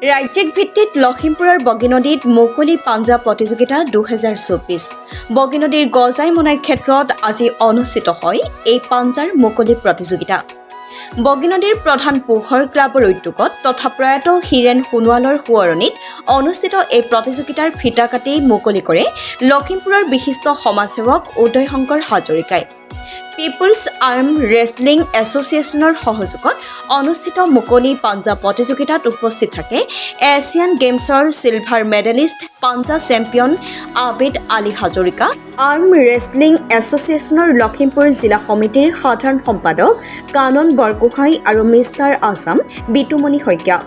ৰাজ্যিক ভিত্তিত লখিমপুৰৰ বগীনদীত মুকলি পাঞ্জা প্ৰতিযোগিতা 2024 বগীনদীৰ গজাই মনাই ক্ষেত্ৰত আজি অনুষ্ঠিত হয় এই পাঞ্জাৰ মুকলি প্ৰতিযোগিতা। বগীনদীৰ প্ৰধান পোহৰ ক্লাবৰ উদ্যোগত তথা প্ৰয়াত হীৰেন সোণোৱালৰ সোঁৱৰণিত অনুষ্ঠিত এই প্ৰতিযোগিতাৰ ফিতা কাটি মুকলি কৰে লখিমপুৰৰ বিশিষ্ট সমাজসেৱক উদয় শংকৰ হাজৰিকাই। পিপলছ আৰ্ম ৰেছলিং এছ'চিয়েশ্যনৰ সহযোগত অনুষ্ঠিত মুকলি পাঞ্জা প্ৰতিযোগিতাত উপস্থিত থাকে এছিয়ান গেমছৰ চিলভাৰ মেডেলিষ্ট পাঞ্জা চেম্পিয়ন আবেদ আলী হাজৰিকা, আৰ্ম ৰেছলিং এছ'চিয়েশ্যনৰ লখিমপুৰ জিলা সমিতিৰ সাধাৰণ সম্পাদক কানন বৰগোহাঁই আৰু মিষ্টাৰ আছাম বিতুমণি শইকীয়া।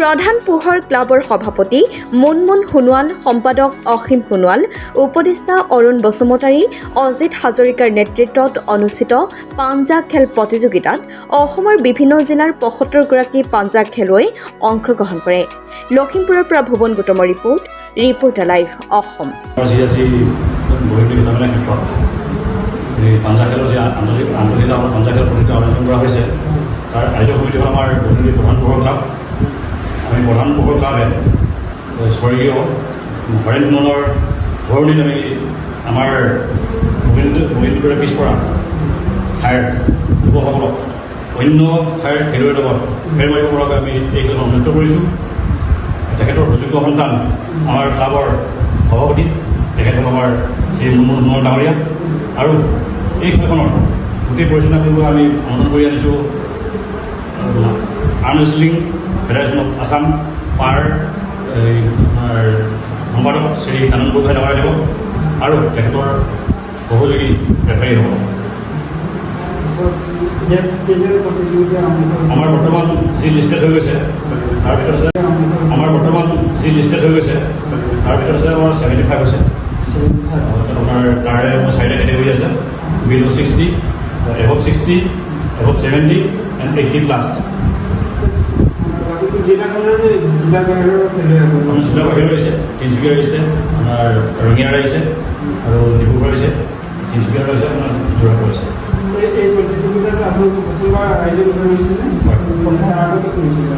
প্ৰধান পোহৰ ক্লাবৰ সভাপতি মুনমুন সোণোৱাল, সম্পাদক অসীম সোণোৱাল, উপদেষ্টা অৰুণ বসুমতাৰী, অজিত হাজৰিকাৰ নেতৃত্বত অনুষ্ঠিত পাঞ্জা খেল প্ৰতিযোগিতাত অসমৰ বিভিন্ন জিলাৰ ৭৫গৰাকী পাঞ্জা খেলুৱৈ অংশগ্ৰহণ কৰে। লখিমপুৰৰ পৰা ভুৱন গোটমৰ ৰিপৰ্টাৰ লাইভ অসম। পাঞ্জা খেলৰ যি আন্তৰ্জাতিক পাঞ্জা খেল প্ৰতিযোগিতা আয়োজন কৰা হৈছে তাৰ আয়োজক সমিতি হ'ল আমাৰ প্ৰধান পোহৰ ক্লাব। আমি প্ৰধান পোহৰ ক্লাবে স্বৰ্গীয় হৰেণ সোণোৱালৰ ধৰণীত আমি আমাৰ বগীনদীৰ পিছপৰা ঠাইৰ যুৱকসকলক অন্য ঠাইৰ খেলুৱৈৰ লগত ফেৰ মাৰিব পৰাকৈ আমি এই খেলখন অনুষ্ঠিত কৰিছোঁ। তেখেতৰ সুযোগ্য সন্তান আমাৰ ক্লাবৰ সভাপতি, তেখেত হ'ল আমাৰ শ্ৰী মুনমুন সোণোৱাল ডাঙৰীয়া। আৰু এই খেলখনৰ গোটেই পৰিচালনা কৰিব আমি অনুমোদন কৰি আনিছোঁ arm wrestling federation of Assam পাৰ আমাৰ সম্পাদক শ্ৰী কানন বৰগোহাঁই ডাঙৰীয়া দেৱ আৰু তেখেতৰ সহযোগী ৰেফাৰী হ'ব। আমাৰ বৰ্তমান যি লিষ্টেড হৈ গৈছে তাৰ ভিতৰত আছে আমাৰ 75 হৈছে। আপোনাৰ তাৰে চাৰিটা কেটেগৰী আছে, বিল' 60, এভভ 60, এভভ 70 এণ্ড 80+। জিলা বাহিৰত আহিছে, তিনিচুকীয়া আহিছে, আপোনাৰ ৰঙিয়াৰ আহিছে আৰু ডিব্ৰুগড় আহিছে, তিনিচুকীয়াৰ আহিছে, আপোনাৰ যোৰহাট আহিছে।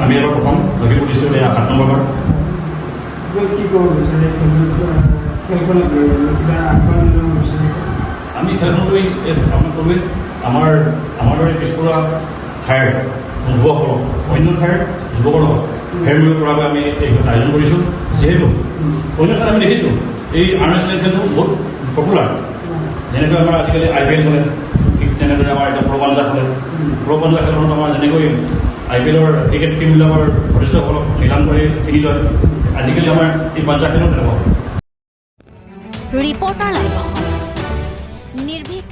আমি এবাৰ প্ৰথম লখিমপুৰ ডিষ্ট্ৰিক্টত 7 নম্বৰ বাৰ। আমি খেলখন কৰি আপোনাক ক'লোৱেই আমাৰ দৰে পিছপৰা ঠাইৰ যুৱকসকলক অন্য ঠাইৰ যুৱকৰ লগত ফেৰ মাৰিব পৰাকৈ আমি এই খেলখন আয়োজন কৰিছোঁ। যিহেতু অন্য ঠাইত আমি দেখিছোঁ এই আৰ্ম ৰেছলিং খেলটো বহুত পপুলাৰ। যেনেকৈ আমাৰ আজিকালি IPL চলে, ঠিক তেনেদৰে আমাৰ এতিয়া প্ৰ' পাঞ্জা খেলে। প্ৰ' পাঞ্জা খেলখনত আমাৰ যেনেকৈ IPLৰ ক্ৰিকেট টীমবিলাকৰ সদস্যসকলক নিলাম কৰি কিনি লয়, আজিকালি আমাৰ এই পাঞ্জা খেলো তেনেকুৱা। ৰিপৰ্টাৰ লাইভ অসম নিৰ্ভীক